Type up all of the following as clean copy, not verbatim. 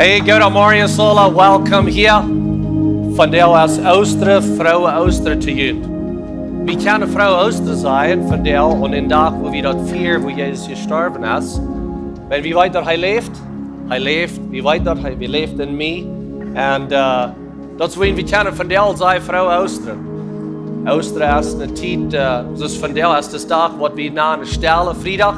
Hey, goedemorgen Sola, welcome here. Vandaag als oudste vrouw oudste te je. Wie kan een vrouw oudste zijn vandaag en in dag waar we dat vier, waar Jezus gestorven is. Maar wie weet dat hij leeft? Hij leeft. Wie weet dat hij leeft in mij. En dat is waarom we kunnen vandaag zijn vrouw oudste. Oudste is een tijd, dus vandaag is de dag wat we na een stille vrijdag.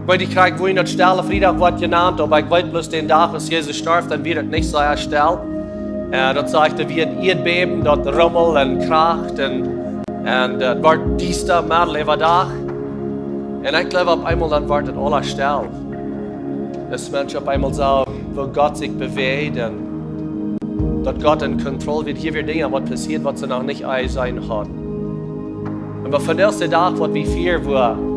Want ik krijg gewoon dat stille vrijdag wat genannt, maar ik weet bloß den dag als Jezus starf, dan wird het niet zo stil. Dat zegt wie een Erdbeben, dat rummel en kracht en het wordt diester, middelleven dag. En ik geloof op eenmaal dan wordt het alles stil. Dus mensen op eenmaal zo, wo Gott zich beweegt en dat Gott in controle wird. Hier weer dingen wat passiert, wat ze nog niet uit zijn hadden. Maar vandaag is de dag wat we vieren, wo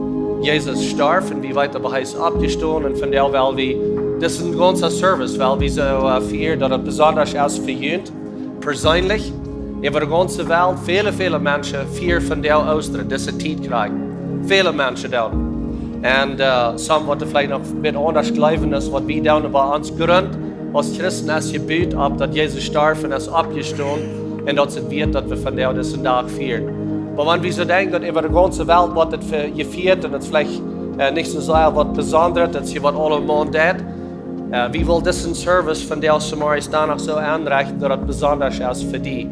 Jezus starf en wie weet dat hij is opgestaan en vandaar wel wie, dit is een ganze service, wel wie zo vieren dat het bijzonders is voor jullie, persoonlijk. Over de ganze wereld, vele mensen vieren vandaar Oosteren, deze tijd krijgen. Vele mensen doen. En sommigen wat vielleicht nog een beetje anders geloven is wat we doen, aber ons grond als Christen is gebeut op dat Jezus starf en is opgestaan en dat het wird dat we vandaar deze dag vieren. Maar wanneer we zo denken over de ganze wereld wat het gevierd en het vielleicht niet zo sehr wat besonders, dat is wat allemaal deed. Wie wil deze service van de Samaris dan nog zo aanrichten dat het besonders is voor die.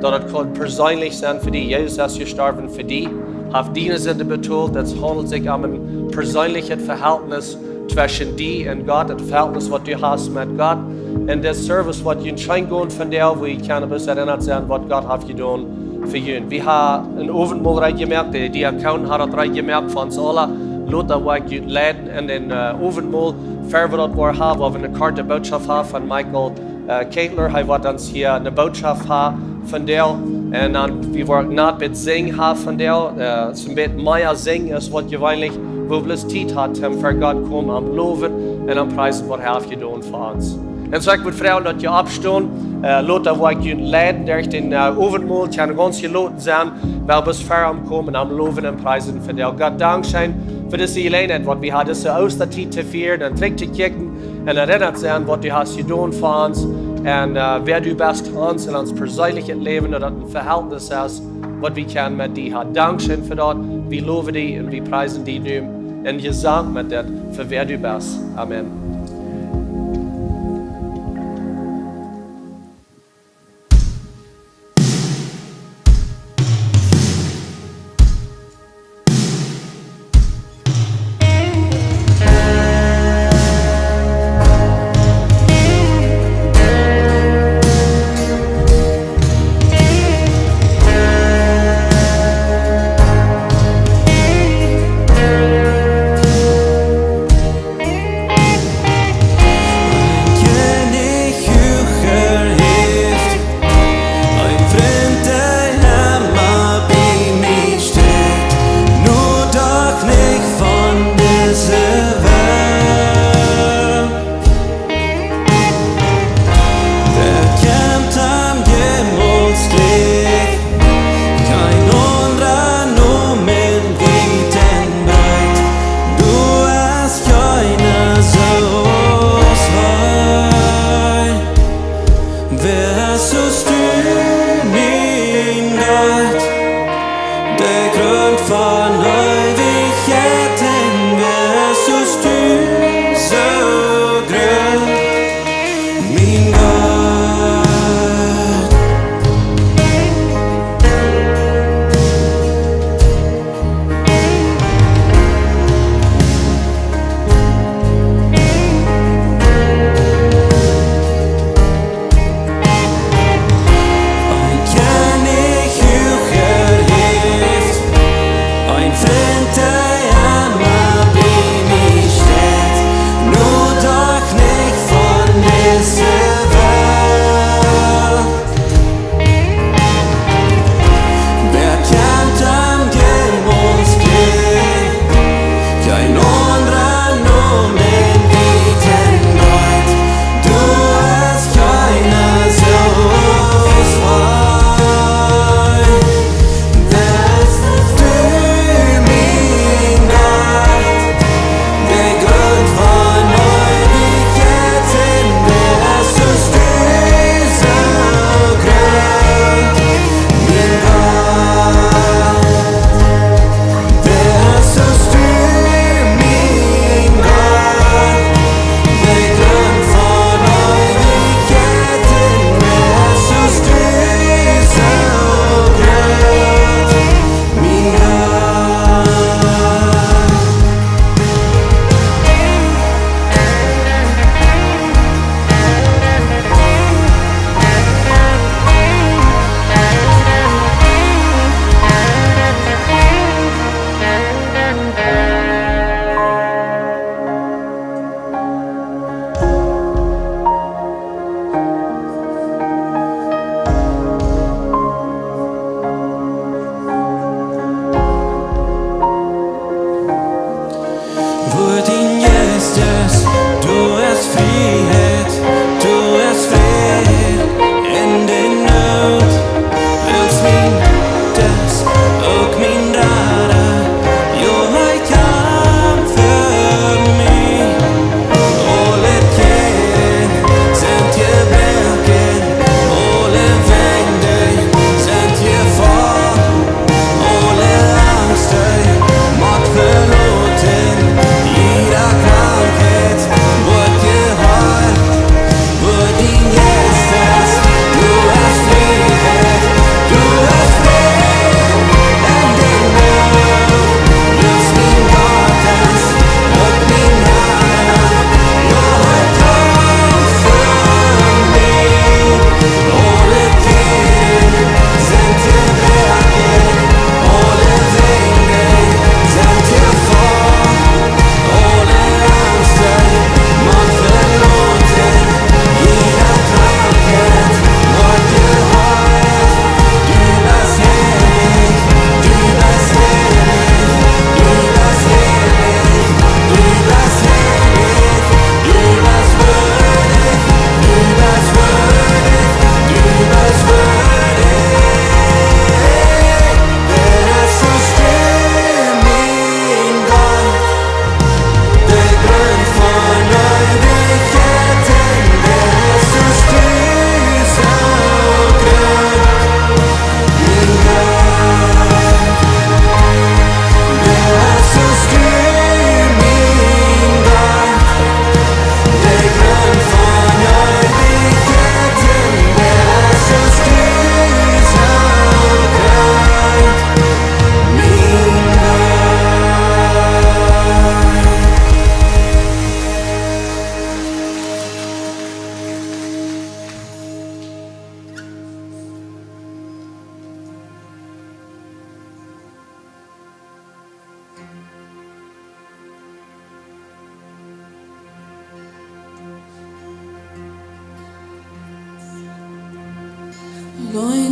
Dat het kan persoonlijk zijn voor die. Jezus is gestorven voor die. Heeft dienen Sinda betoeld. Het handelt zich om een persoonlijk verhältnis tussen die en God. Het verhältnis wat je hebt met God. En deze service wat je schijnt gaan van de waar je kan een herinnerd zijn wat God heeft gedaan. Voor jullie. We hebben een ovenmol gemerkt, die account had het gemerkt van ons allen. Laat waar ik leiden en in ovenmol verder dat we hebben, of een karte boodschap hebben van Michael Keitler. Hij wordt ons hier een boodschap hebben van deel. En dan we worden net met zingen hebben van deel. Zo'n beetje meer zingen is wat je eigenlijk, we willen tijd had hem voor God komen aan loven en aan prijzen wat hij heeft gedaan voor ons. En zo ik moet vragen dat je opstaan. Laat waar ik jullie leiden, daar in ovenmol, het kan ganz geloten zijn, wel bis ver aankomen en loven en prijzen voor deel. God dank zijn voor deze gelegenheid, wat we hadden deze Oostertijd te vieren en terug te kijken en herinnerd zijn wat je hebt gedaan voor ons en wer du best ons in ons persoonlijke leven, dat het een verhältnis is wat we kunnen met die. Dank zijn voor dat, we loven die en we prijzen die nu en je zegt met dat voor wer du best. Amen.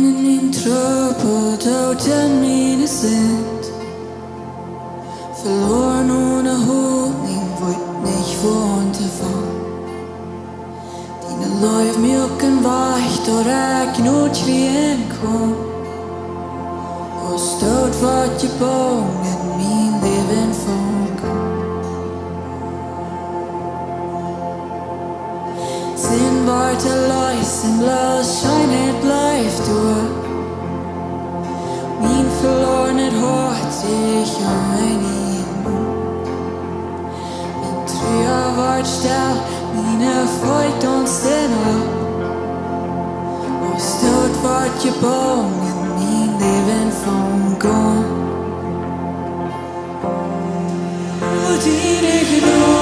Tränen min tro på Dauten mina sind. Verloren ohne Hoffnung, wollt nicht runterfahren. Dine läuft mir auch kein Weich, oder Kjriez kom. Och stort vart jag bången, min Läwen kom. Sen vart jag löjsen, blås skenet bleibt durch. Min förlornet hart sich om mig in. Min tröja vart stark, mina Freud und Sinda. Och stort vart jag bången, min Läwen kom. Och dine Kjriez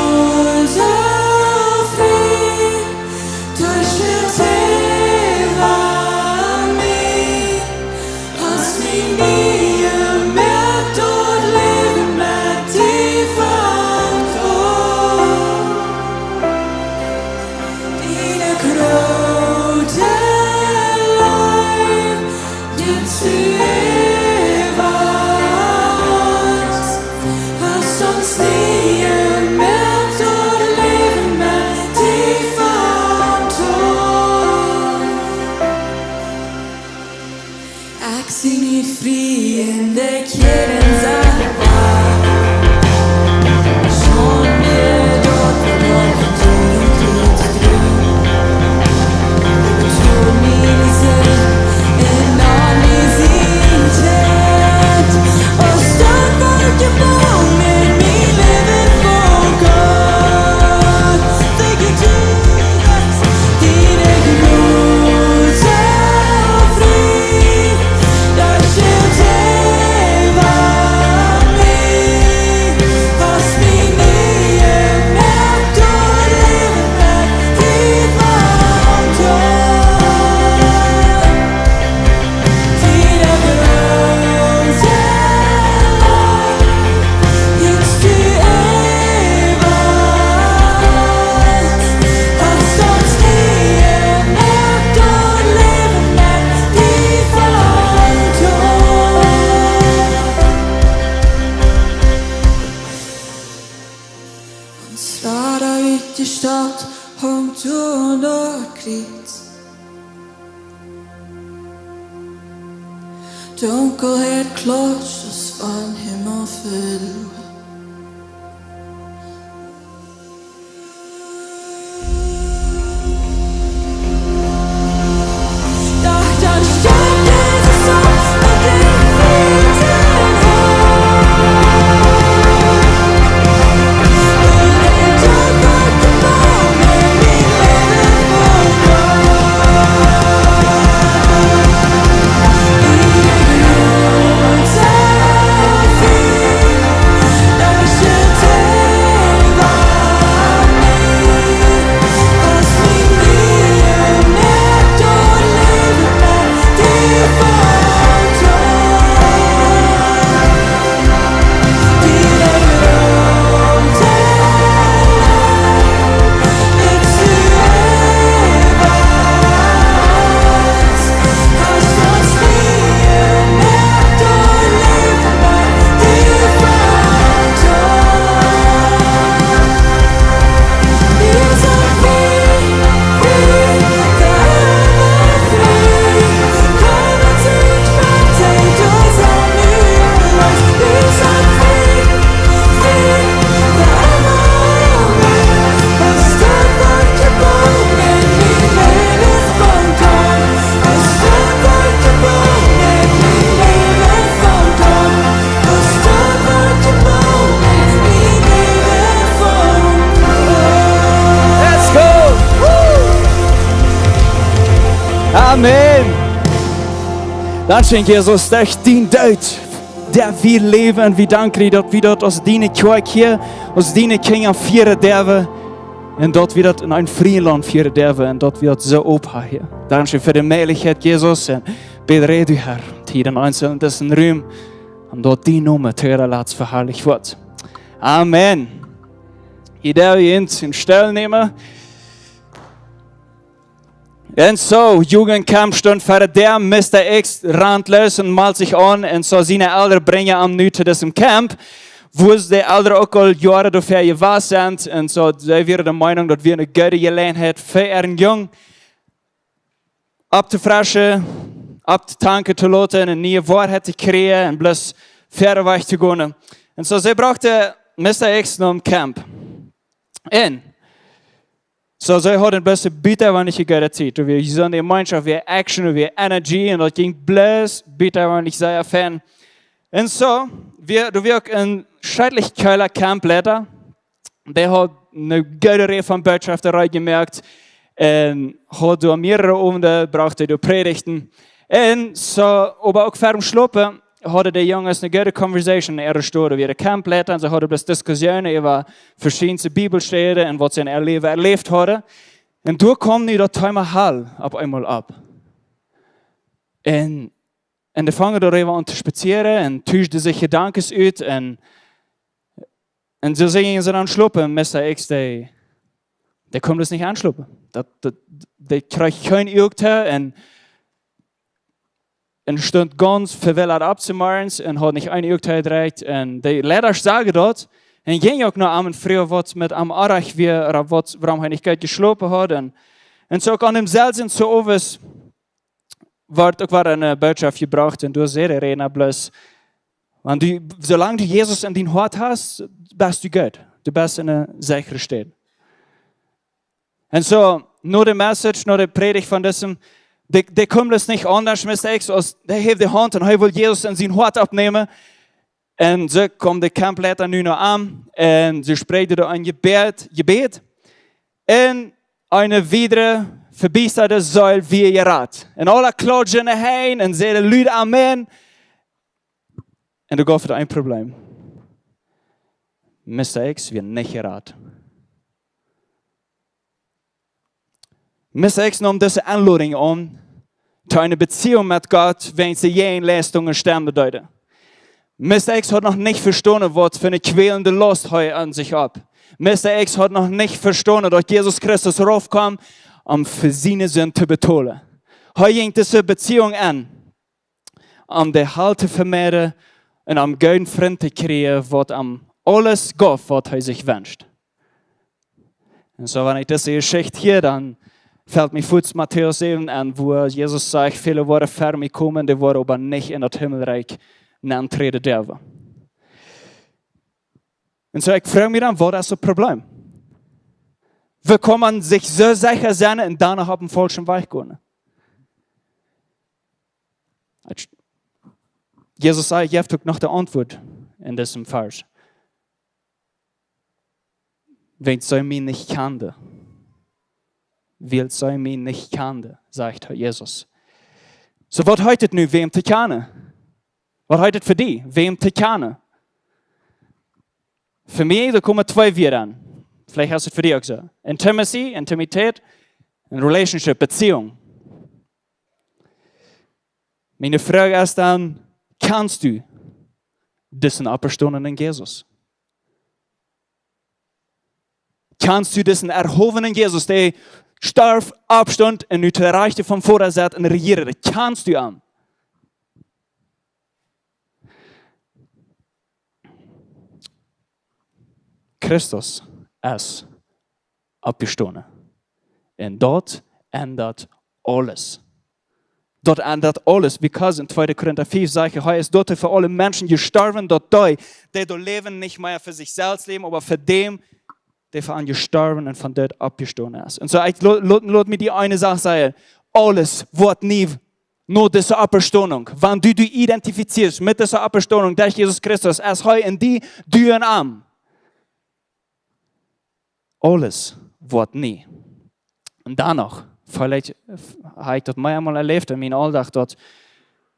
Stadt hängt under Kjriez. Dunkelhet klart, das van Himmel verloren. Amen. Danke, Jesus, dat din Daut, der wir leben. Wir danken dir, dat wir dort aus dine kerk hier, aus dine Kinder vieren derven. En dat we dat in een vriendland vieren derven. En dat we dat zo open hier. Danke voor de mogelijkheid, Jesus. En bedreid u, Herr, hier in einzelnen dessen Ruhm. En dat die Nummer teurer laat verherrlicht wordt. Amen. Ieder je in stil nemen. En zo, jugendkamp stond voor der Mr. X randloos en malt zich aan. En zo zijn ouderen brengen hem nu tot diesem camp. Wo de ouderen ook al jaren door je was zijn. En zo, zij waren de mening dat we een goede gelegenheid voor een jong op te freshen, op te tanken te laten, een nieuwe waarheid te creëren en plus verder weg te gaan. En zo, zij brachten Mr. X naar een camp. En so, zij hadden best een bitter weinig gute tijd. Wir sind die Mannschaft, wir Action, wir Energie und das ging bloß bitter weinig sehr fan. Und so, wir auch ein schrecklich keiler Campleiter. Der hat eine gute Reihe von Botschafterei gemerkt und hat durch mehrere Abende brauchte er Predigten. Und so, aber auch vor dem Schlafen hadden de jongens een goede conversation erstoren. Wir Campleiter en ze hadden dus discussiëren over verschillende Bibelstellen en wat ze in haar leven erleefd hadden. En toen kwam nu dat thema hal op eenmaal op. En de vangen daarover aan te spazieren en tuigden zich gedankens uit en zo gingen ze dan slopen. Mr. X, die kon dus niet aanslopen. Die kreeg geen Urteil en stond ganz verwillert abzumalen en had niet een Urteil direkt. En de leiders zagen dat en ging ook naar am früher wat met am Arach weer, waarom hij niet goed geslopen had. En zo kan hem zelfs in zo overs wordt ook weer een boodschap gebracht en door zeer reden plus. Want zolang du Jezus in dein hart hast, bist du gut. Du bist in een sichere staat. En zo, na de message, na de predigt van diesem, die komt dus niet anders, Mr. X, als hij heeft de hand en hij wil Jezus in zijn hart opnemen. En zo komt de campleiter nu naar aan en ze spreken er een gebed. En een wieder verbiesterde Säul wie je raad. En alle klatschen heen en zeiden luid amen. En dan gaat het een probleem. Mr. X wird niet geraad. Mr. X nam deze aanleiding aan, te een Beziehung met Gott, wenn sie je in Leistungen sterben bedeuten. Mr. X hat noch nicht verstanden, was für eine quälende Last er an sich hat. Mr. X hat noch nicht verstanden, dass Jesus Christus raufkam, für seine Sünden zu betonen. Er ging diese Beziehung an, die Halt zu vermehren und guten Freund zu kriegen, was alles gab, was er sich wünscht. Und so, wenn ich diese Geschichte hier dann fällt mir kurz Matthäus 7 an, wo Jesus sagt, viele waren vor mir kommen, die waren aber nicht in das Himmelreich antreten dürfen. Und so, ich frage mich dann, was ist das Problem? Wie kann man sich so sicher sein und danach auf den falschen Weg gehen? Jesus sagt, ihr habt noch die Antwort in diesem Vers. Wenn sie mich nicht kannte, will sie mich nicht kannte, sagt Jesus. So, was heißt nun, wem zu kennen? Was heißt für die, wem zu kennen? Für mich, da kommen zwei Wörter an. Vielleicht hast du es für dich auch so. Intimacy, Intimität und Relationship, Beziehung. Meine Frage ist dann, kannst du diesen abgestandenen Jesus? Kannst du diesen erhobenen Jesus, der starb, abstand und nu erreichte vom Vordersatz und regierte, kannst du an? Christus ist abgestanden. Und dort ändert alles. Dort ändert alles, because in 2. Korinther 5 sagt er ist dort für alle Menschen gestorben, dort die leben nicht mehr für sich selbst leben, aber für dem, der für einen gestorben und von dort abgestanden ist. Und so, lass mir die eine Sache sagen, alles wird nie nur diese Abstundung. Wenn du dich identifizierst mit dieser Abstundung durch Jesus Christus, als heute in die Türen an. Alles wird nie. Und danach, vielleicht habe ich das mal einmal erlebt in meinem Alltag, dort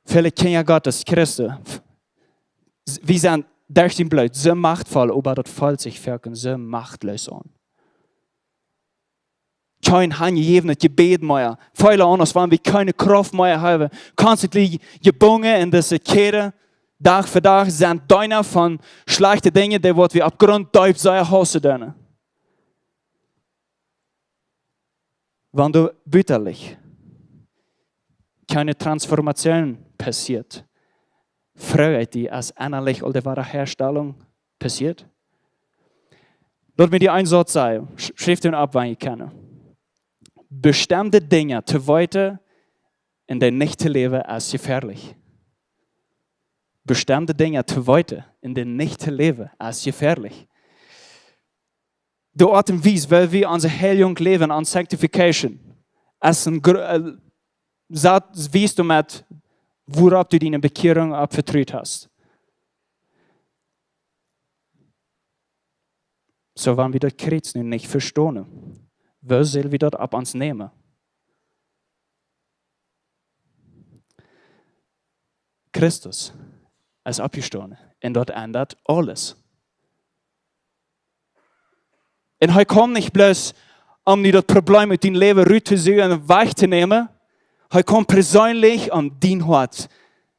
viele Kinder Gottes, Christen, wir sind durch den Blut so machtvoll, aber das fällt sich wirken so machtlos an. Kein handgegebenes Gebet mehr. Viele anders, wenn wir keine Kraft mehr haben, konstantly gebunden in diese Kette, Tag für Tag, sind deiner von schlechten Dingen, die wir abgrund tief sein hassen dürfen. Wenn du bitterlich keine Transformation passiert. Freiheit, die als innerlich oder Wiederherstellung passiert. Laat mir die ein Satz sagen, schrift ihn ab, wenn ich kann. Bestimmte Dinge zu weiter in dein nicht zu leben als gefährlich. Bestimmte Dinge zu weiter in dein nicht zu leben als gefährlich. De Art und Weise, weil wir unsere Heilung leben an Sanctification, als ein weißt du mit, worauf du deine Bekehrung abvertraut hast. So wenn wir das Kjriez nun nicht verstehen, wo sollen wir das ab uns nehmen? Christus als abgestanden und dort ändert alles. Und er kommt nicht bloß, um dir das Problem mit deinem Leben rüberzusuchen und wegzunehmen. Er kommt persönlich, um dein Hart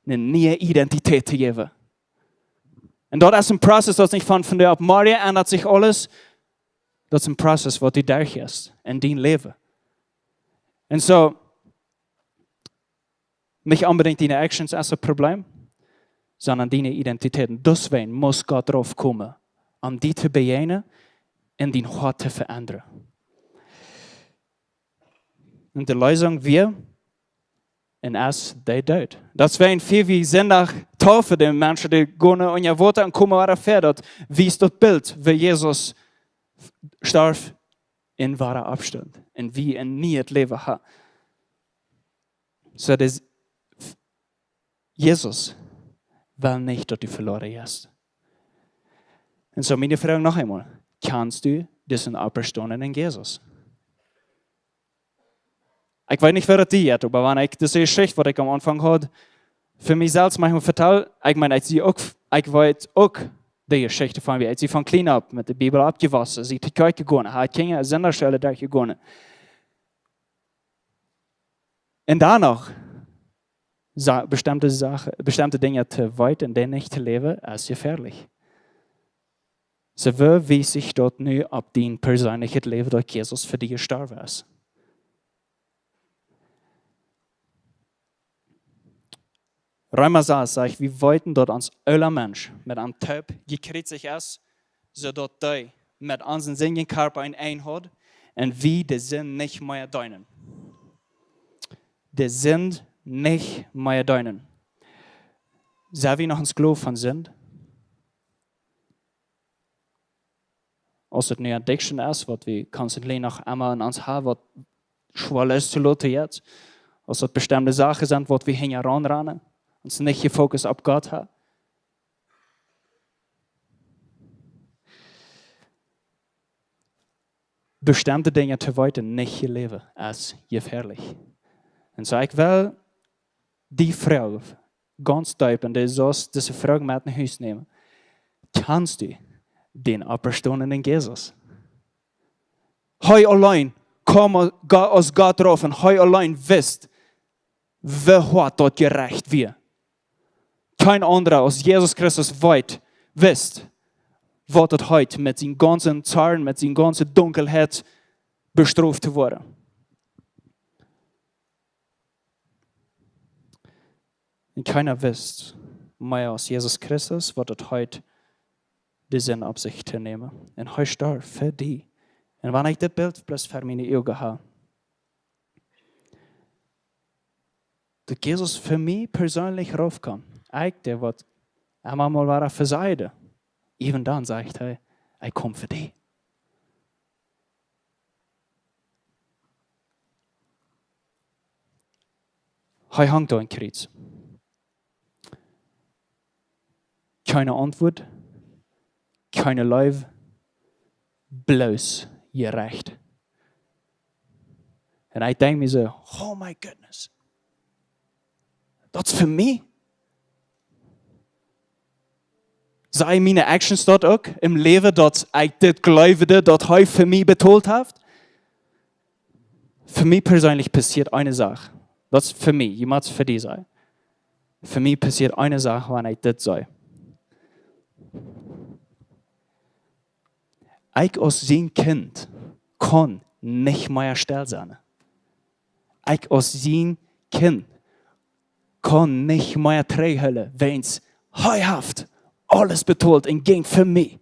eine neue Identität zu geben. Und dort ist ein Prozess, das nicht von der ab Maria ändert sich alles. Das ist ein Prozess, was du durchgehst in dein Leben. Und so, nicht unbedingt deine Actions als ein Problem, sondern deine Identitäten. Deswegen muss Gott drauf kommen, um die zu begegnen und dein Hart zu verändern. Und die Lösung wir en as de Daut. Dat zijn veel wie zondag taufe de mensen die gaan in je water en komen waar verder. Wie is dat beeld waar Jezus starf in ware afstand en wie en nie het leven had. So das Jesus will nicht, dass du verloren hast. Und so meine Frage noch einmal. Kannst du diesen Auferstandenen in Jesus? Ich weiß nicht, wer das die hat, aber wenn ich das Geschichte, was ich am Anfang hatte, für mich selbst manchmal vertelle, ich meine, ich weiß auch die Geschichte von mir. Ich sie von klein ab mit der Bibel abgewaschen, sie die Kirche gegangen, hat Kinder Sinderstelle durchgegangen. Und danach bestimmte Dinge zu weit und denen nicht zu leben, als gefährlich. So wie sich dort nu ab dein persönliches Leben durch Jesus für dich gestorben ist. Römer sagt, wir wollten dort uns aller Mensch mit einem Typ gekriegt sich ist, so dort die mit unseren Singen Körper in Einheit und wie die sind nicht mehr deinen. Die sind nicht mehr deinen. Sehen wir noch ins Glauben von sind? Als het nu addiction is, wat we constantly nog einmal in ons hebben, wat schwal is te laten jetzt. Als het bestimmte Sachen sind, wat we heen heranrennen, ons niet gefocust op Gott hebben. Bestimmte Dinge te weten niet je leven als gefährlich. En zo ik wil die vrouw ganz duip en deze vrouw met naar huis nemen. Kannst du den Auferstandenen Jesus? Hij allein kom als Gott drauf en hij allein wist wie hat dort gerecht wir. Kein anderer als Jesus Christus weit wisst, wat het heute mit zijn ganzen Zorn, mit zijn ganzen Dunkelheit bestraft te worden. En keiner wisst mehr als Jesus Christus, wat het heute die Sinn op zich te nemen. En hij starb voor die. En wanneer ik dit beeld plus voor mijn ogen heb, dat Jezus voor mij persoonlijk raufkwam. Ik der wat einmal mal war verzeihen. Even dan zegt hij, ik kom voor die. Hij hangt aan een Kjriez. Keine Antwort. Keine Life, bloß gerecht. En ik denk me zo, oh my goodness. Dat is voor mij. Zijn mijn actions dat ook im leven dat ik dit geloofde, dat hij voor mij betaald heeft? Für mich persönlich passiert eine Sache. Dat is voor mij, je moet het voor die zijn. Für mich passiert eine Sache, wanneer ik dit zei. Ich als sein Kind kann nicht mehr still sein. Ich als sein Kind kann nicht mehr trägen, wenn es heuhaft alles betont und ging für mich.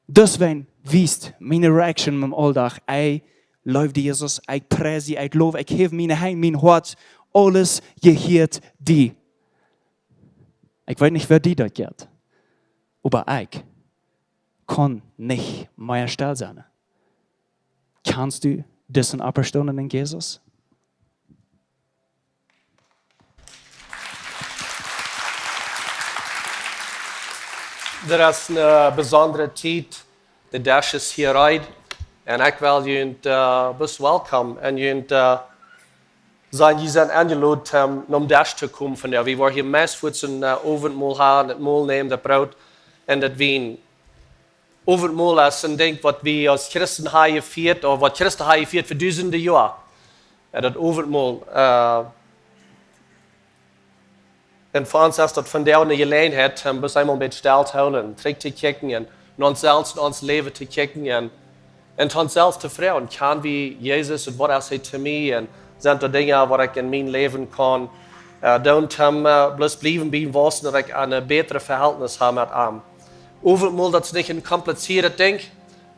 Deswegen wisst meine Reaktion am Alltag, ich läuft Jesus, ich preise, ich lobe, ich gebe meine Hand, mein Herz, alles gehört dir. Ich weiß nicht, wer die das geht, aber ich kann nicht mehr still sein. Kannst du das abstunden in Jesus? Er is een bijzondere tijd. De dash is hier uit. En ik wil jullie best welkom. En jullie zijn aangeladen om dash te komen van daar. We waren hier meest voor zijn avondmaal gaan, het maal nemen, dat brood en dat wien. Avondmaal is een ding wat we als christen hebben gevierd, of wat christen hebben gevierd voor duizenden jaar. En dat avondmaal. En voor ons is dat van daar een gelegenheid om best eenmaal een beetje stil te houden, terug te kijken en naar onszelf en ons leven te kijken en onszelf te vragen, kan we Jezus en wat is hij te mij en zijn er dingen waar ik in mijn leven kan doen om blijven bijwassen dat ik een betere verhältnis heb met hem. Overal dat is niet een compliceerd ding,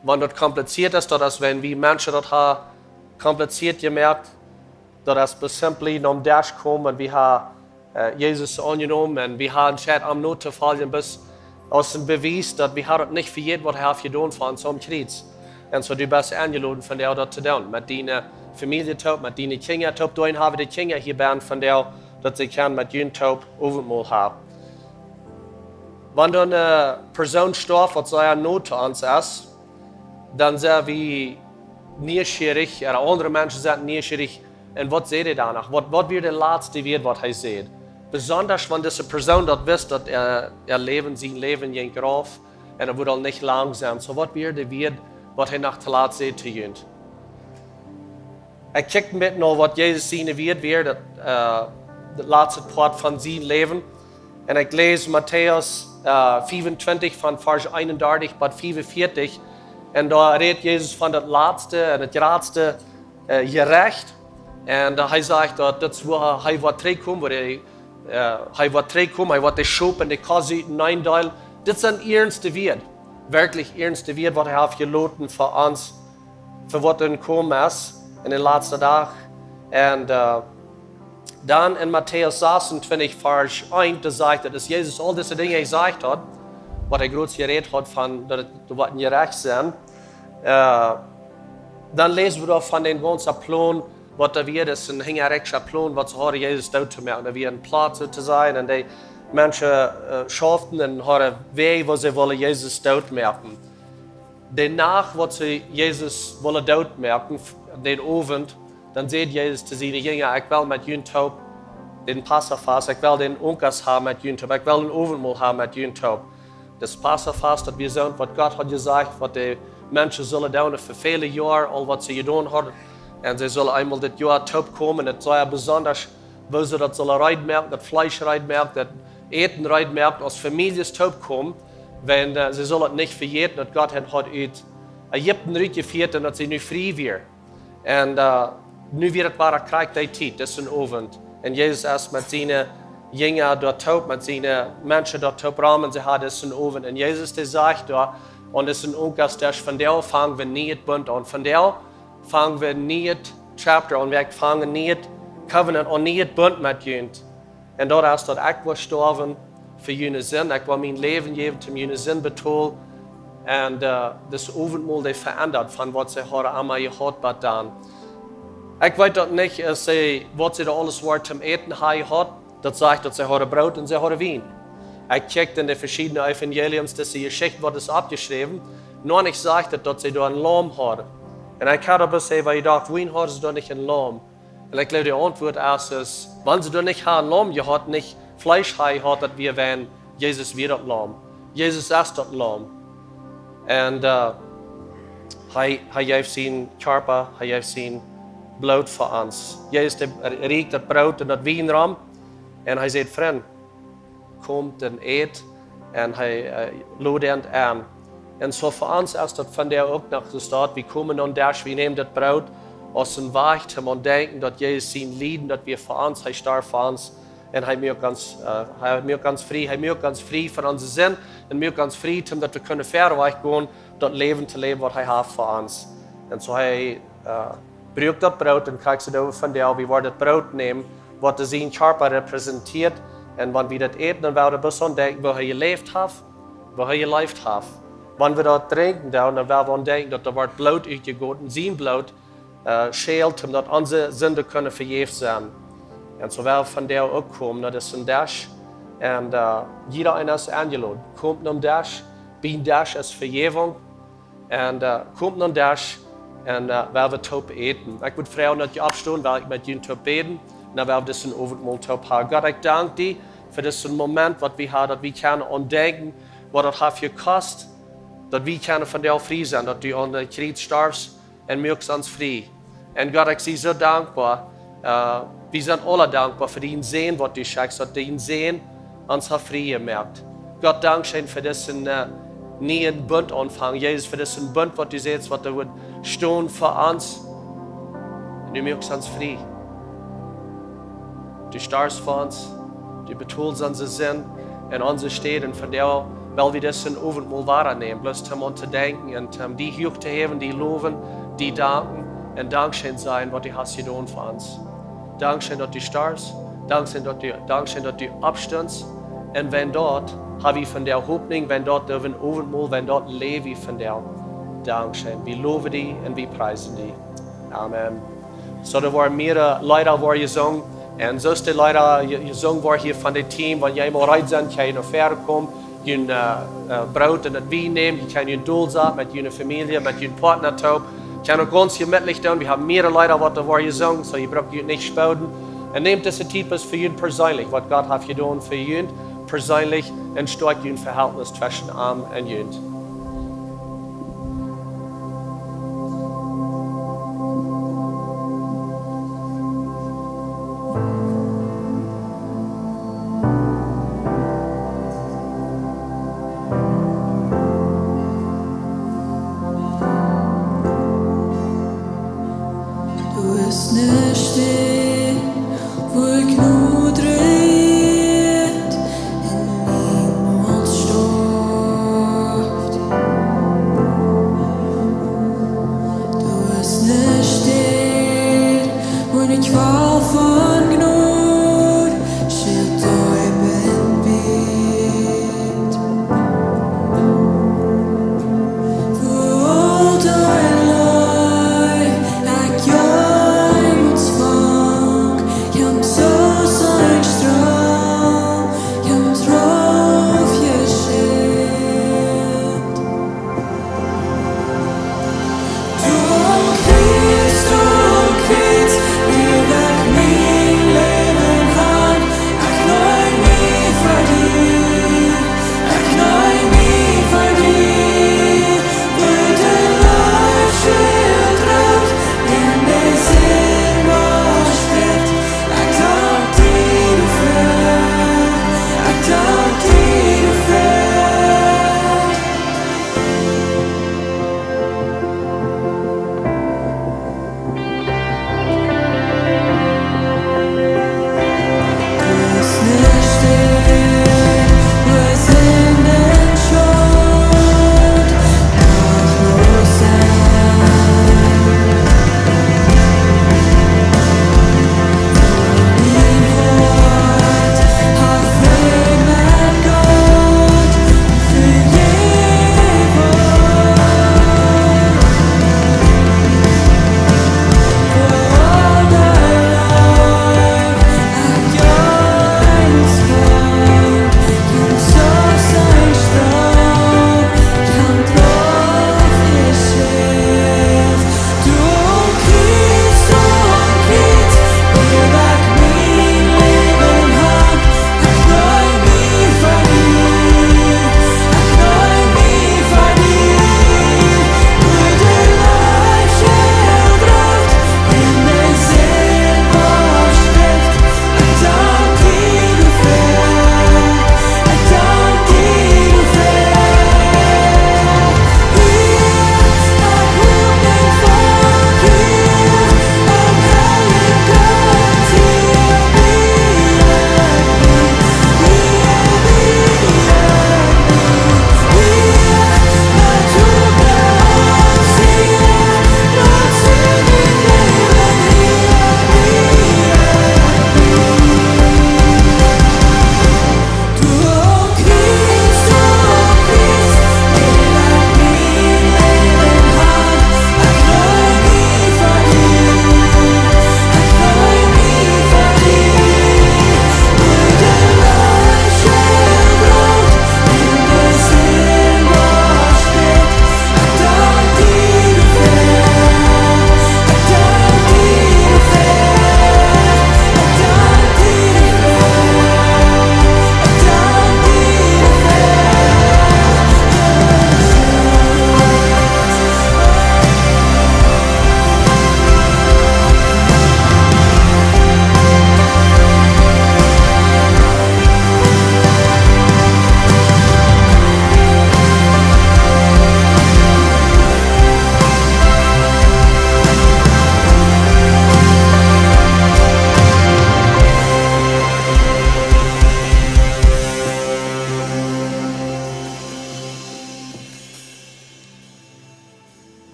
want dat compliceerd is, dat is wenn we mensen dat hebben compliceerd gemerkt, dat is simpel naar dash komen en we hebben Jezus aangenomen en we hebben het am nood te vallen bis als een bewijs dat we het niet vergeten wat hij heeft gedaan voor ons om Kjriez. En zo du best aangeladen van jou dat te doen. Met die familie top, met die kinderen top. Daarin hebben de kinderen hier bij van jou dat ze kan met jullie top overmaal hebben. Wanneer een persoon sterft wat zeer nood te ons is, dan zijn we nieuwsgierig, en andere mensen zijn nieuwsgierig. En wat zei hij daarna? Wat weer de laatste weer wat hij zei? Besonders wanneer deze persoon dat wist dat zijn leven ging eraf en wordt al niet langzaam. So wat weer de weer wat hij nog te laat zei te jullie? Ik kijk met naar wat Jezus zien weer dat de laatste part van zijn leven. En ik lees Matthäus 25 van vers 31 tot 45. En daar redt Jezus van het laatste en het grootste gerecht. En hij zegt dat dat is waar hij wordt terugkomen, hij wordt terugkomen, hij wordt de schop en de kas uitdelen. Dit is een ernste weer, werkelijk ernste weer wat hij heeft gelaten voor ons, voor wat er komen is in de laatste dag. En dan in Matthäus 26 vers 1, da zegt dat Jezus al deze dingen gezegd had, wat hij groot gereed had van dat het wat gerecht zijn. Dan lezen we daar van den ganzen plan. Wat er weer is, een hingerijkse plan, wat ze hadden Jezus dood te maken. Er weer een plaats te zijn en die mensen schaften en hadden weg waar ze willen Jezus dood maken. Daarna wat ze Jezus willen dood maken, den avond, dan zei Jezus te zijn jongeren, ik wil met jullie top den Passafast, ik wil den onkers hebben met jullie top, ik wil een avondmaal hebben met jullie top. Das Passafast, dat we zien wat God had gezegd, wat de mensen zullen doen voor vele jaren, al wat ze gedaan hadden. En ze zullen eenmaal dit jaar top komen. Het zal bijzonder, wo ze dat zullen rijden, dat vlees rijden, dat eten rijden, als families top komen. Want ze zullen het niet vergeten dat God hen had uit Egypten uitgevoerd en dat ze nu vrij weer. En nu weer het ware krijg die tijd, dat is een avond. En Jezus is met zijn jongeren daar top, met zijn mensen daar top ramen, ze hadden dat is een avond. En Jezus die zegt daar, en dat is een onkerst, van daar vangen we niet het bund aan. Van daar fangen we niet het chapter aan, we vangen niet het covenant aan, niet het bund met jullie. En dat is dat ik was sterven voor jullie zin. Ik wil mijn leven geven om jullie zin betoelen. En dus avondmaal die veranderd van wat ze hadden allemaal gehad bij dan. Ik weet dat niet, wat ze er alles wordt om eten gehad. Dat zegt dat ze hadden brood en ze hadden wien. Ik kijk in de verschillende evangeliums, dat ze geschichte wordt is opgeschreven. Nog niet zegt dat ze daar een lam hadden. En ik had aber gesagt, weil ich dachte, wohin haben sie da nicht ein Lamm? Und ich glaube, die Antwort ist, wenn sie da nicht ein Lamm gehabt, nicht Fleisch gehabt, dass wir wären, Jesus wird das Lamm. Jesus ist das Lamm. Und er gibt sein Körper, er gibt sein Blut für uns. Jesus riecht das Brot und das Weinraum. Und er sagt, Freund, kommt und eet. Und er lädt an. En zo voor ons is dat van daar ook nog gestart. We komen dan daar, we nemen dat brood als een wacht om te denken dat Jezus zijn lijden, dat we voor ons, hij starf voor ons. En hij maakt ons vrij. Hij maakt ons vrij van onze zin. En maakt ons vrij omdat we kunnen verder gaan dat leven te leven wat hij heeft voor ons. En zo hij breekt dat brood en kijkt ze over van wie wordt het brood nemen, wat de zijn körper representeert. En wanneer we dat eten, dan werden we best ontdekken waar hij geleefd heeft, waar hij geleefd heeft. Wanneer we dat drinken, dan werden we ontdekken dat er wordt bloed uitgegoten, zijn bloed scheelt, omdat onze zinden kunnen vergeven zijn. En zo werden we van daar ook komen naar de Sindash. En jeder een is aangeladen. Komt naar Dash, bij Dash is vergeving. En komt naar Dash en werden we top eten. Ik moet vragen dat je opstaan, waar ik met jullie top eten. En dan werden we dus een overmaal top hebben. God, ik dank je voor dit moment wat we hebben, dat we kunnen ontdekken wat het heeft gekost. Dat we kunnen van jou vrij zijn, dat u aan de Kjriez starfst en maakt ons vrij. En God, ik zie zo dankbaar. We zijn alle dankbaar voor die zin wat u schenkt, dat die zin ons heeft vrijgemaakt. God, dank je voor deze nieuwe bund aanvang. Jezus, voor deze bund wat u zegt, wat er wordt staan voor ons. En u maakt ons vrij. Du starrst voor ons, du betoelst onze zin en onze steden. Van jou wil we deze overal waarnemen. Bloß om te denken en om die hoog te hebben, die loven, die danken. En dankzij zijn wat u hast gedaan voor ons. Dankzij dat u starrst, dankzij dat u opstandst. En wenn dort habe ich von der Hoffnung, wenn dort dürfen overmal, wenn dort lebe ich von der Dankzij. Wir loven die en wir preisen die. Amen. So, da waren mehrere Leute, waar je zong. En zoals de Leute je zong waren hier van het team, wanneer jij maar uit bent, kan je naar verder komen. Je brood en het wien nemen, je kan je doel zetten met je familie, met je partner toe. Je kan ook ganz gemütlich doen. We hebben mehrere Leute, wat er waar je zong, so je braucht je niet spouden. En neemt deze types voor jullie persoonlijk, wat God heeft gedaan voor jullie persoonlijk en start jullie verhältnis tussen arm en jullie. Stoff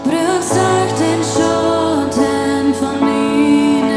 Bruk sagt den skjorten van min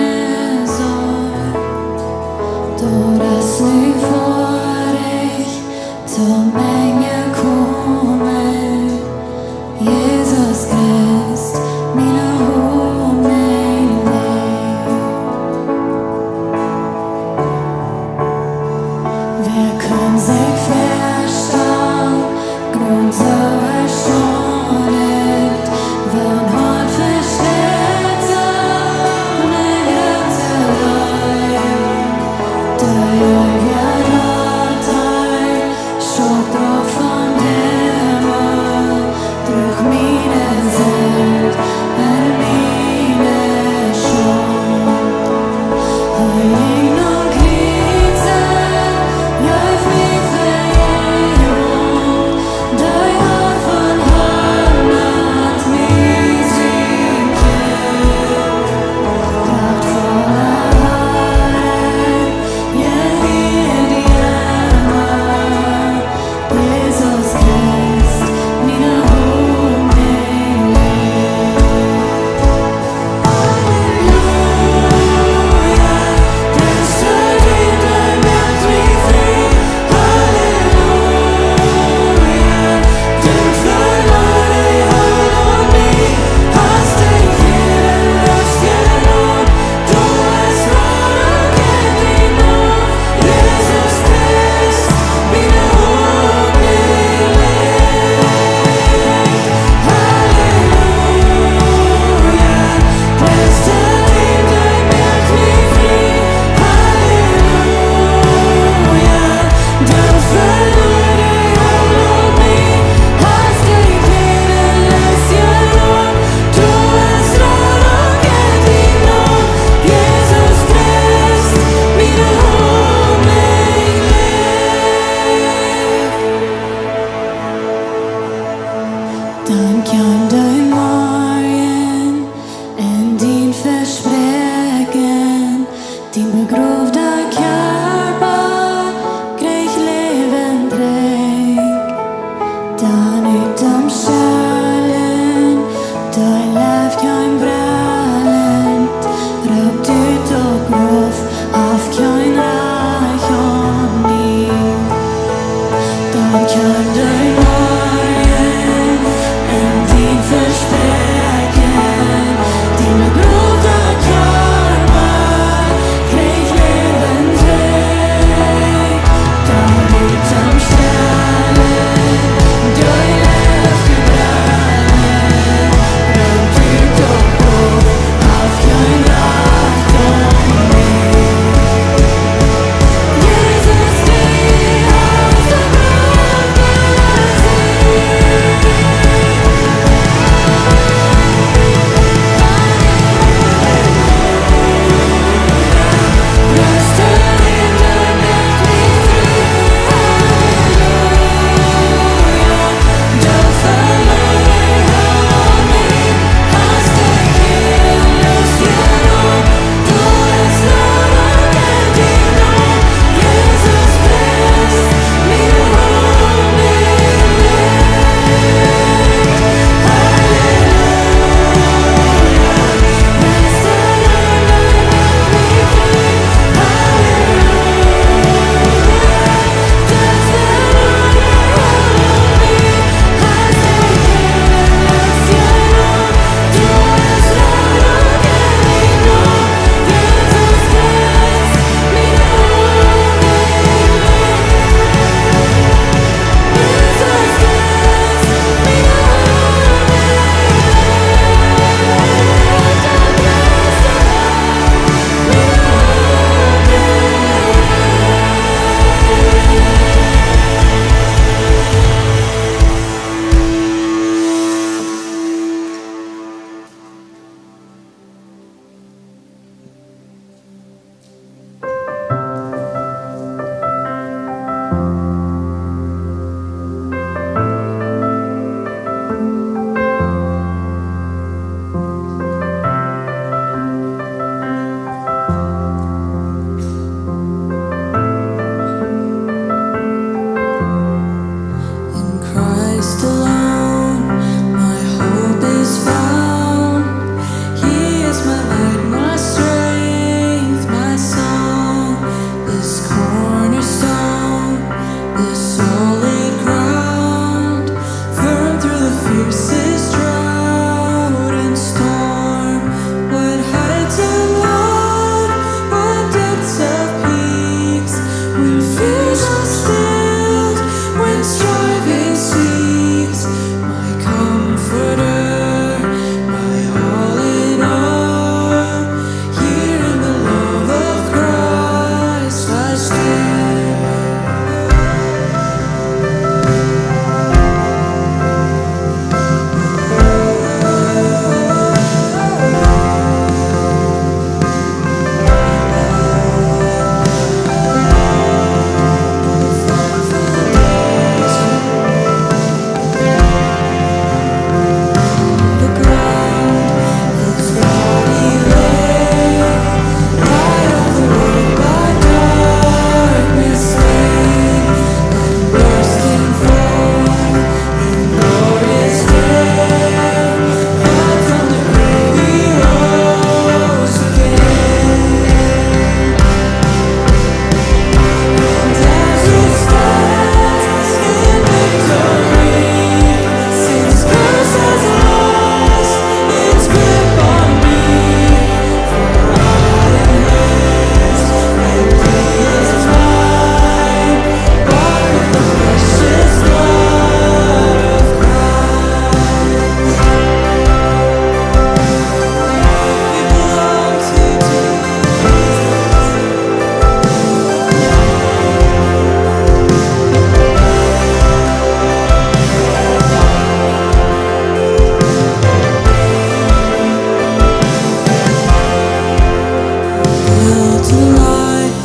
will to life,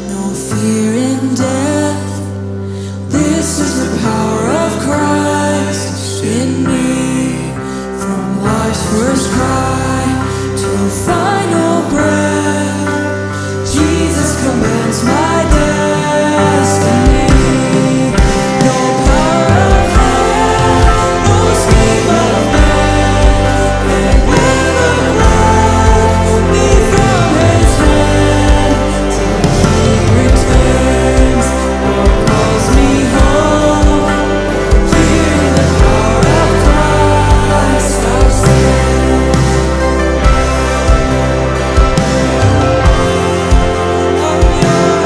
no fear in death. This is the power of Christ in me. From life's first cry to final breath, Jesus commands my destiny. No power of hell, no scheme of man can ever pluck me from His hand till He returns or calls me home. Here in the power of Christ I'll stand. I'm yours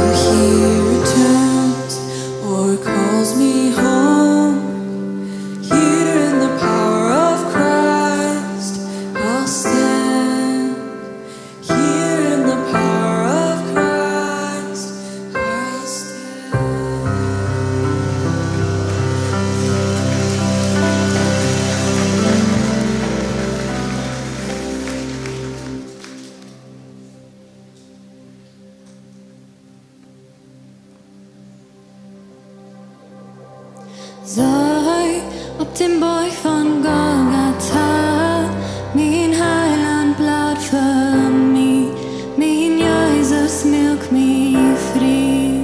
till He returns or calls me home. Here in the power of Christ I'll stand. Here in the power of Christ I'll stand. Sei op dem borg van Golgata, min heiland blod för mig, min Jesus milk mig fri.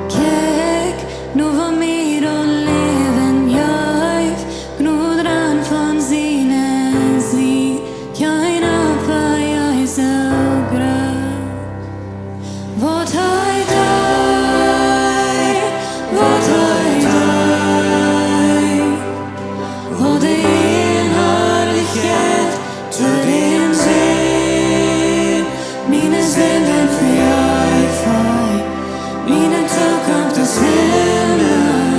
Kek nu var mir och leven jag, gnodran från sine sid, jag nappa jag så grön. Vad har dig? Vad har dig? Och din härlighet till din syn. Mina synder för jag far, mina tillkomster svimlar.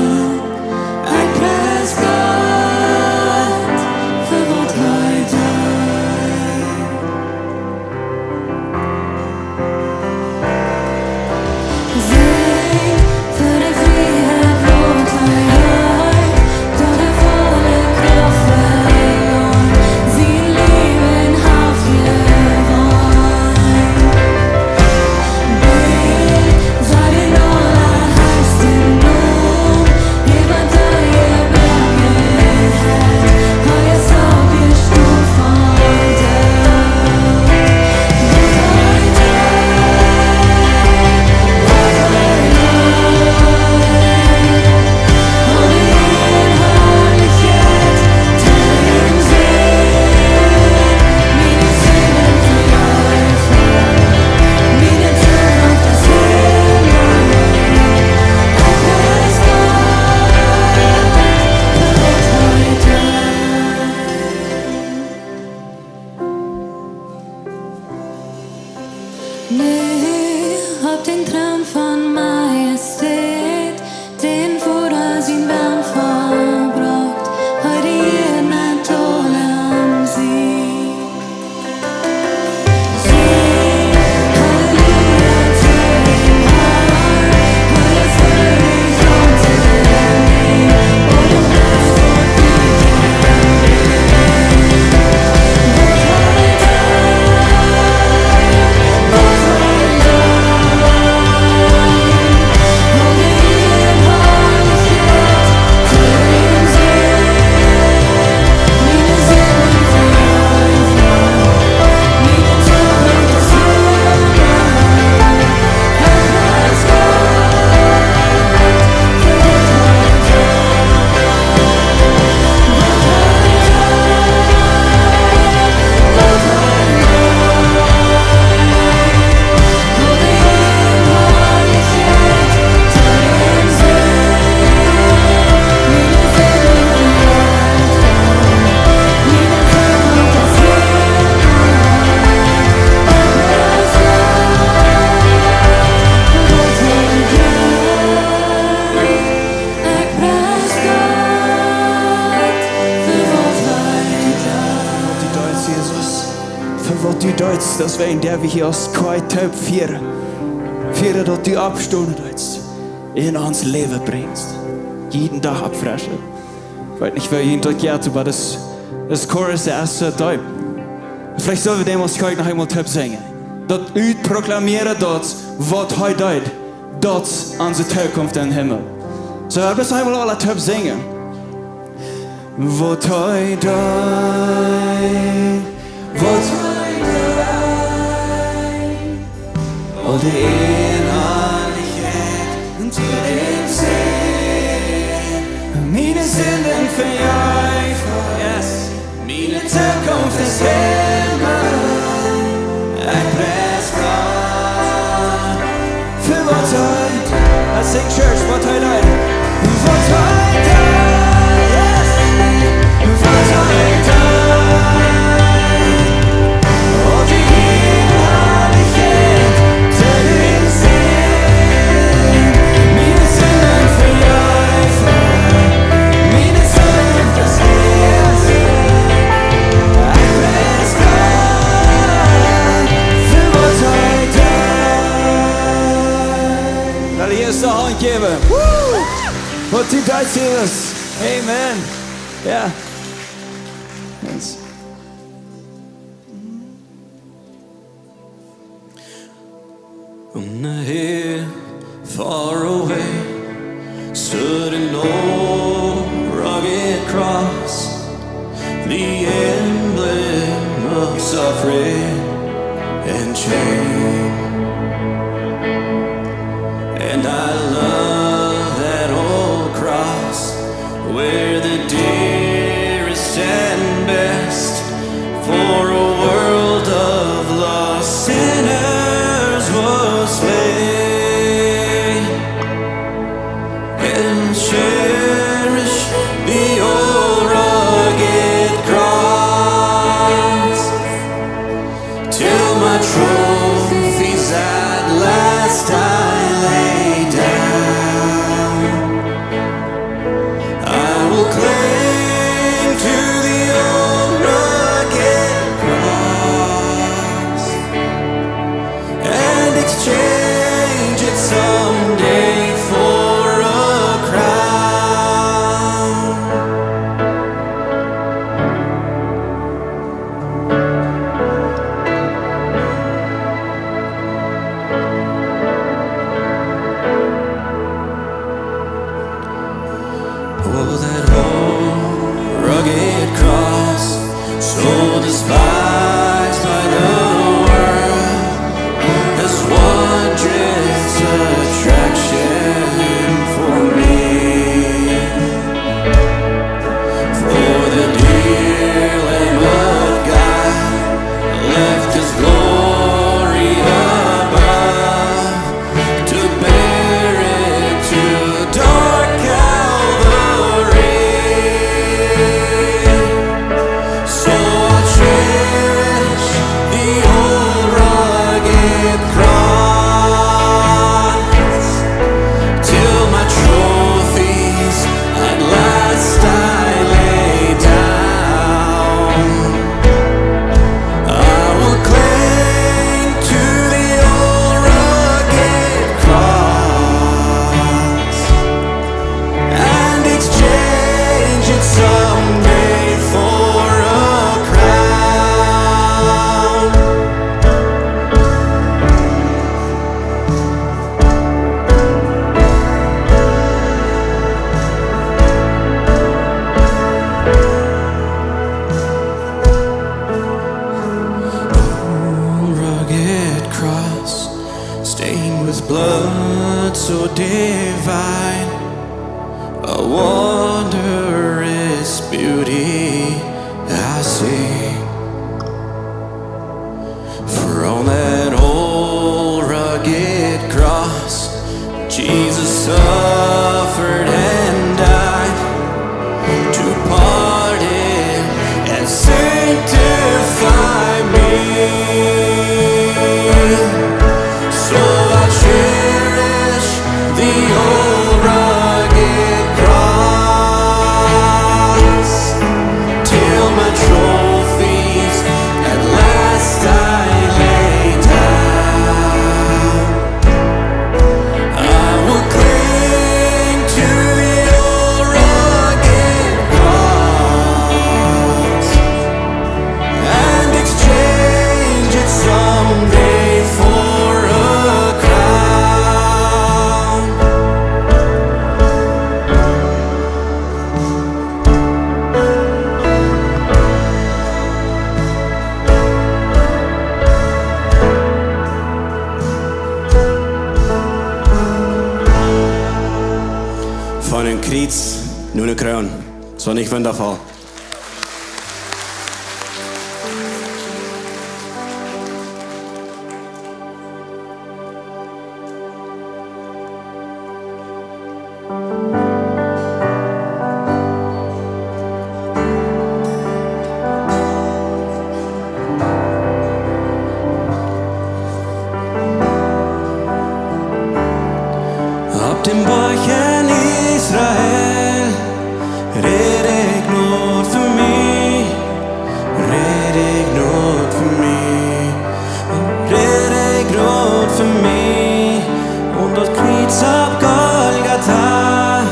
Jag präs Gott för vad har dig? Säg för dig frihet låter jag, då det faller kraften sin liven havslevan. Ber, så din alla härsten nog, genom dig blanket har jag saker stor fader. Vad har dig? Vad har dig? Och din härlighet till din syn. Mina synder för jag far, mina tillkomster svimlar. Jag präs Gott för vad har dig? Nu hab din tron från majestät, den fordrar sin värld förbrakt, har det ena tålen sig. Säg halleluja till din Herre, höjas för dig som till mig, och du bläst vårt Vad har dig? Vad har dig? Für was du deutst, das wäre in der wir hier aus kein Taub vieren. Vieren, dass du Abstunden deutst. In uns Leben bringst. Jeden Tag abfressen. Ich weiß nicht, wer jeden Tag geht, aber das Chorus der erste Taub. Vielleicht sollen wir dem uns heute noch einmal Taub singen. Dat u proklameert dat wat hij deed, dat onze toekomst in Himmel. Zo hebben we einmal alle Taub zingen. Wat hij deed, wat hij deed, al de innerlijkheid en te den zin. Mijn zinnen van jou, yes. Mijn toekomst is Himmel. Ik prijs God voor wat hij deed. Let's sing church, wat hij deed. Wat hij deed, yes. Wat hij deed. Al die innerlijkheid te den zin. Mijn zinnen voor jou, mijn zinnen voor Jezus. Ik prijs God voor wat hij deed. Laat de eerste hand geven. Wat hij deed, Silas. Amen. Ja. Yes. On the hill far away stood an old rugged cross, the emblem of suffering and shame. And I love that old cross where the dearest and best for a world of lost sinners was slain. And cherish the old rugged cross till my trophies at last I lay down. I will cling to the old rugged cross and exchange it someday for a crown. Oh, that old rugged cross, so despised by the world, as wondrous attraction for me. For the dear Lamb of God left His glory above to bear it to dark Calvary. So I'll cherish the old rugged cross till my trophies at last I lay down. I will cling to the old rugged cross and exchange it someday for a crown. Old rugged cross, stained with blood so divine, a wondrous beauty I see. For on that old rugged cross, Jesus suffered and died to pardon and sanctify me. So I cherish the old rugged cross till my trophies at last Kjriez, nu een kroon. Så niet wonderful. Op den borgen Israel red ik nåd för mig, red ik nåd för mig, red ik nåd för mig. Und dort Kjriez auf Golgatha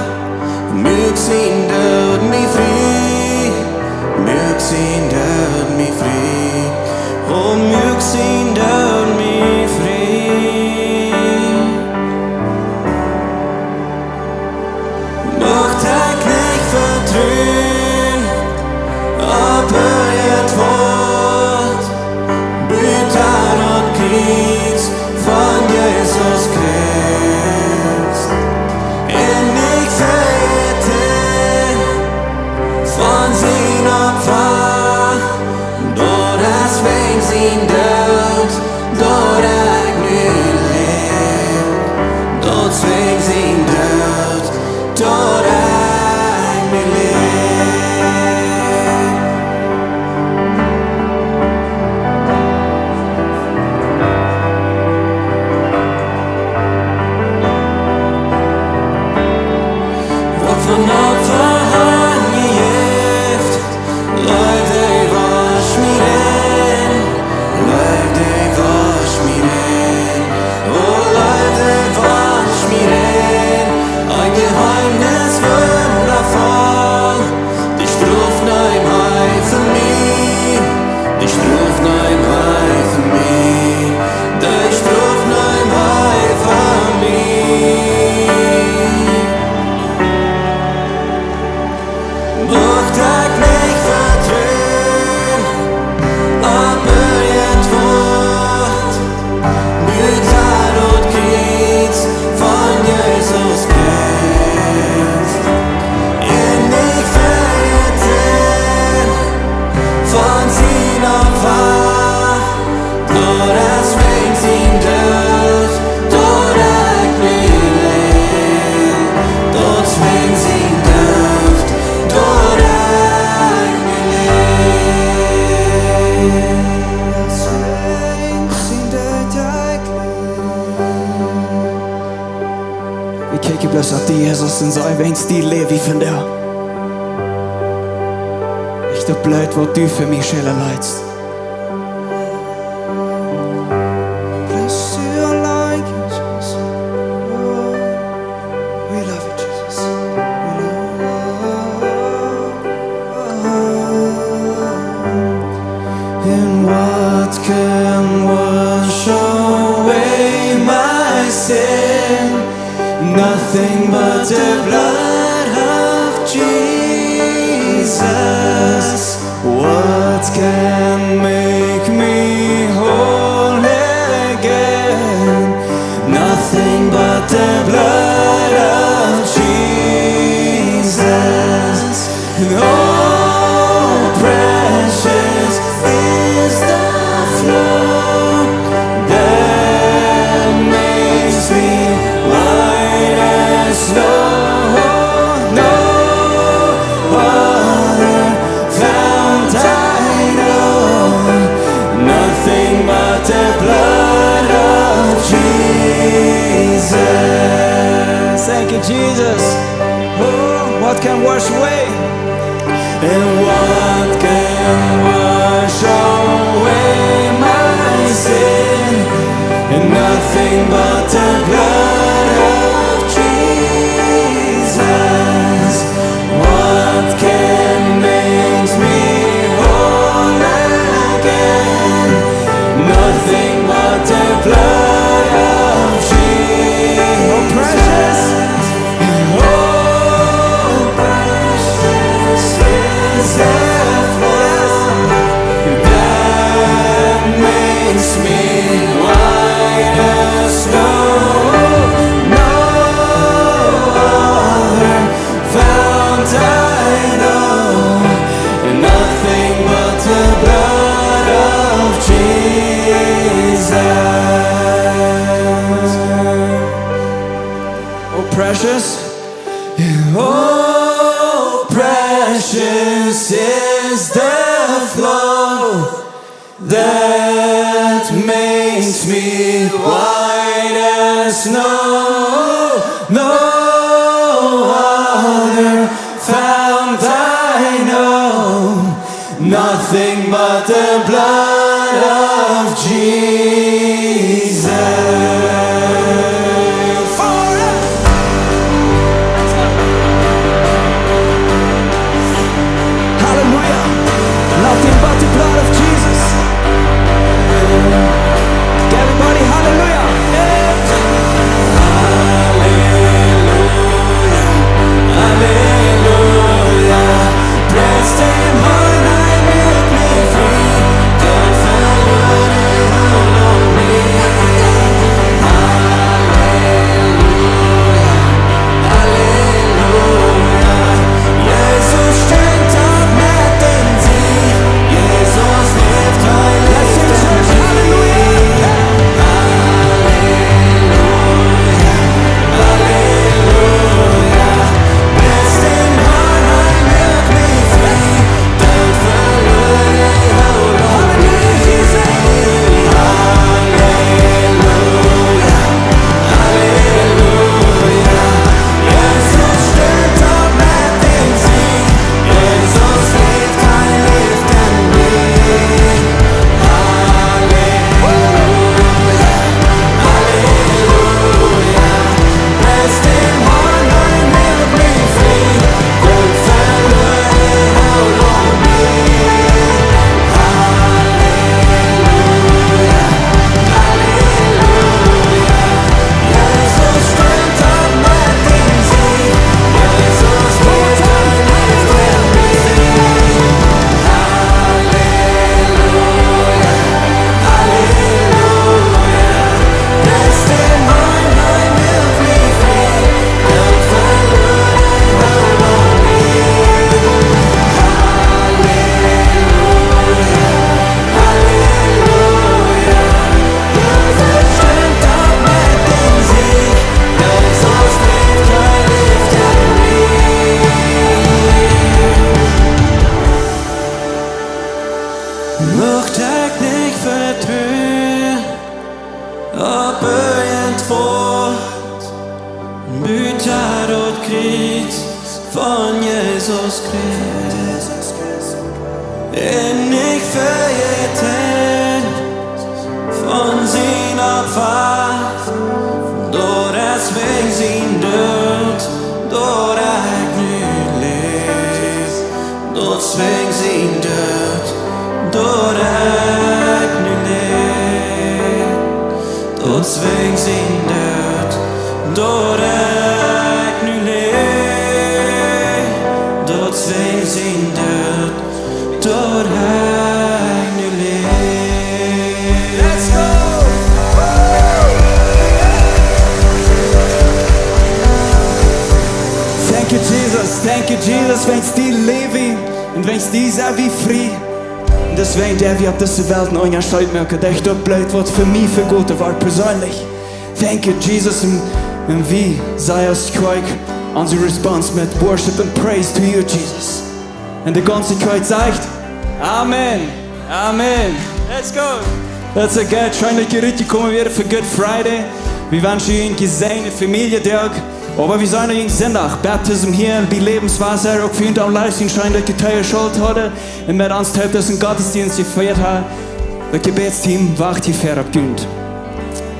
mög sin död mig fri, mög sin död mig fri, och mög sin död mig fri. Möcht ich nicht vertrün, aber jetzt Wort, Büter und Kjriez von Jesus Christ. In mich verhitten von sin Opfer, då das Wein sin död, då jag nu lev, då sväng sin död, då jag nu lev. Vad från Opfer han gift, löj dig vars min, löj dig vars min, och löj dig vars min. Ein Geheimnis wundervoll, die Strophen ein Heil für mich, die Strophen ein Heil für mich, die Strophen ein Heil für mich. Möcht ich nicht vertrün, aber jetzt Wort, Büter und Kjriez von Jesus Christ. In mich verhitten von sin Opfer, då das Wein sin död, då jag nu lev, då sväng sin död, då jag nu lev. Sväng sin död, jag Vi kigger plötsligt till Jesus och säger, vem stil lever från det? Ich doch blöd, vad du för mig själv leidst. Bless you like you, Jesus. Oh, we love you, Jesus. We love. And what can wash away my sin? Nothing but the blood of Jesus. What can make me whole again? Nothing but the blood of Jesus. And oh, precious is the flow that makes me white as snow. No other fount I know, nothing but the blood of Jesus. Thank you, Jesus. Oh, what can wash away? And what can wash away my sin? And nothing but the blood of Jesus. What can make me whole again? Nothing but the blood of Jesus. Oh, precious. Oh, precious is the flow that makes me white as snow. that makes me white as snow. No other fount I know, nothing but the blood of Jesus. Hallelujah. Nothing but the blood of Jesus. Everybody, hallelujah. Hallelujah. Blessed and born, I make me free. Don't follow on me. Hallelujah. Hallelujah. Jesus strength av natten tid. Jesus lyft har lyften Hallelujah. Hallelujah. Blessed and born, I make me free. Don't follow hold on me. Hallelujah. Hallelujah. Jesus strength av natten tid. Jesus lyft har lyften mig. Hallelujah. Hallelujah. Blessed and born, I make me free. Don't follow hold on me. Hallelujah. Hallelujah. Jesus strength av natten tid. Jesus lyft har lyften mig. Hallelujah. Hallelujah. Blessed and born, I make me free. Don't follow hold on me. Hallelujah. Jesus strength av natten tid. Jesus lyft har lyften mig. Mocht ik niet vertrouwen op het woord, byter åt Kjriez van Jesus Christus. En ik vergeten van zijn opvaart, door het weg zijn dood, door ik nu leef, door het weg zijn dood, door ik nu leef, door het weg zijn dood, door ik nu leef, door het weg zijn dood, door ik nu leef. Let's go! Thank you, Jesus. Thank you, Jesus. Wenn es dir lebe und wenn es dir sehr wie frei. Und deswegen der wir auf dieser Welt noch ein Stolz merken, der ich dort bleibt, was für mich für Gott war persönlich. Thank you, Jesus. Und wie sei es Kreuz, unsere Response mit Worship and Praise to you, Jesus. Und die ganze Kreuz sagt, Amen. Amen. Let's go. That's a good. Schön, dass ihr richtig kommen wieder für Good Friday. Wir wünschen Ihnen gesegnet Familientag. Aber wir sind in Sinda, Baptism hier bei Lebenswasser, auch für uns am Livestream scheint, dass die Teil Schuld hatte. Und mit uns teilt das in Gottesdienst gefeiert hat. Das Gebetsteam wacht hier fair abgehend.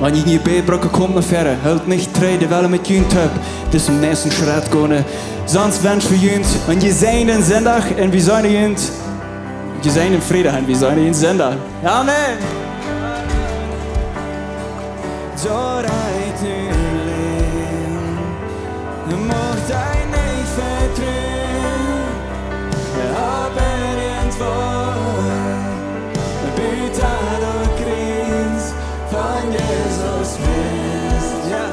Wenn ich in die Gebetbrücke kommt nach vorne, hält nicht treten, weil mit Jünd hab, das im nächsten Schritt gehen. Sonst wünsch für Jünd, und wir sehen in Sinda, und wir sind Jünd, wir sehen in Frieden, wir sind in Sinda. Amen. Mocht hij niet vertrouwen op het woord, byter door Kjriez van Jesus Christus. Ja.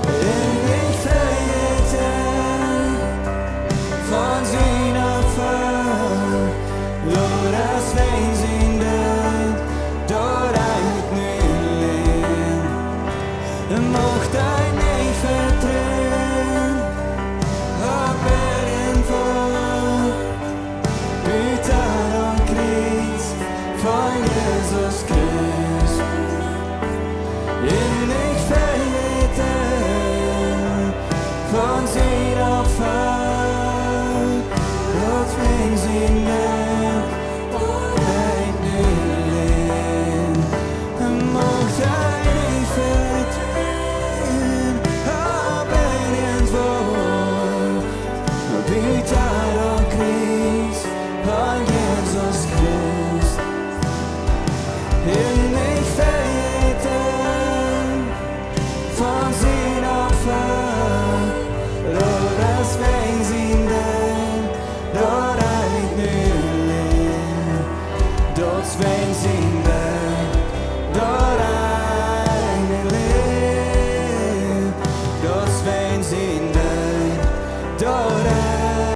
En ik vergeten van zijn opvaart, door het ween zijn dood, door uit nu leef, als wenn sie